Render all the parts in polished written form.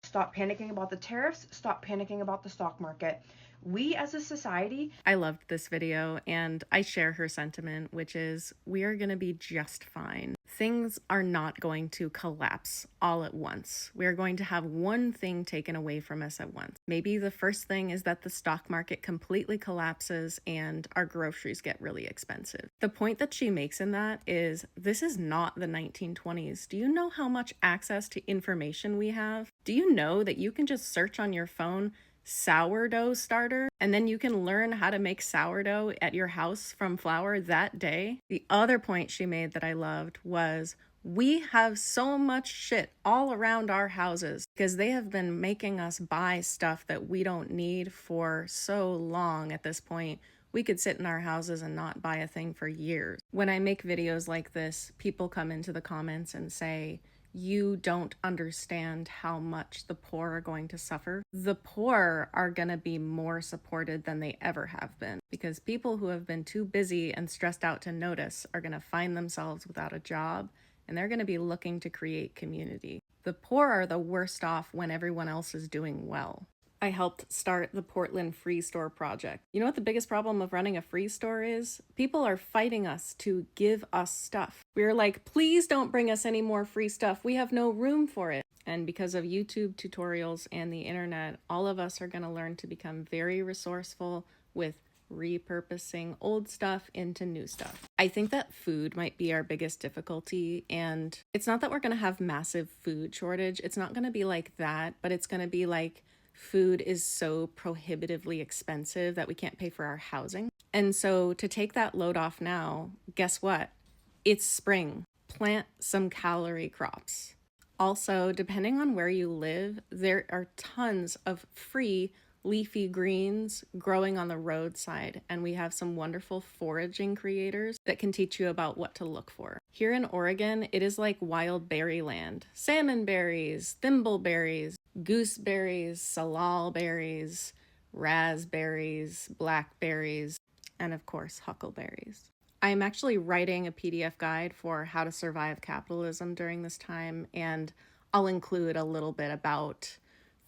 Stop panicking about the tariffs, stop panicking about the stock market. We as a society, I loved this video and I share her sentiment, which is we are going to be just fine. Things are not going to collapse all at once. We are going to have one thing taken away from us at once. Maybe the first thing is that the stock market completely collapses and our groceries get really expensive. The point that she makes in that is this is not the 1920s. Do you know how much access to information we have? Do you know that you can just search on your phone sourdough starter and then you can learn how to make sourdough at your house from flour that day? The other point she made that I loved was we have so much shit all around our houses because they have been making us buy stuff that we don't need for so long. At this point, we could sit in our houses and not buy a thing for years. When I make videos like this, people come into the comments and say, you don't understand how much the poor are going to suffer. The poor are going to be more supported than they ever have been because people who have been too busy and stressed out to notice are going to find themselves without a job and they're going to be looking to create community. The poor are the worst off when everyone else is doing well. I helped start the Portland Free Store project. You know what the biggest problem of running a free store is? People are fighting us to give us stuff. We're like, please don't bring us any more free stuff. We have no room for it. And because of YouTube tutorials and the internet, all of us are going to learn to become very resourceful with repurposing old stuff into new stuff. I think that food might be our biggest difficulty, and it's not that we're going to have massive food shortage. It's not going to be like that, but it's going to be like food is so prohibitively expensive that we can't pay for our housing. And so to take that load off now, guess what? It's spring. Plant some calorie crops. Also, depending on where you live, there are tons of free leafy greens growing on the roadside, and we have some wonderful foraging creators that can teach you about what to look for. Here in Oregon, it is like wild berry land. Salmon berries, thimbleberries, gooseberries, salal berries, raspberries, blackberries, and of course, huckleberries. I'm actually writing a PDF guide for how to survive capitalism during this time, and I'll include a little bit about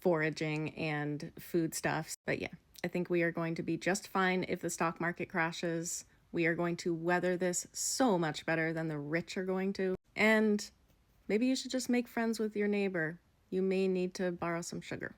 foraging and foodstuffs. But yeah, I think we are going to be just fine if the stock market crashes. We are going to weather this so much better than the rich are going to. And maybe you should just make friends with your neighbor. You may need to borrow some sugar.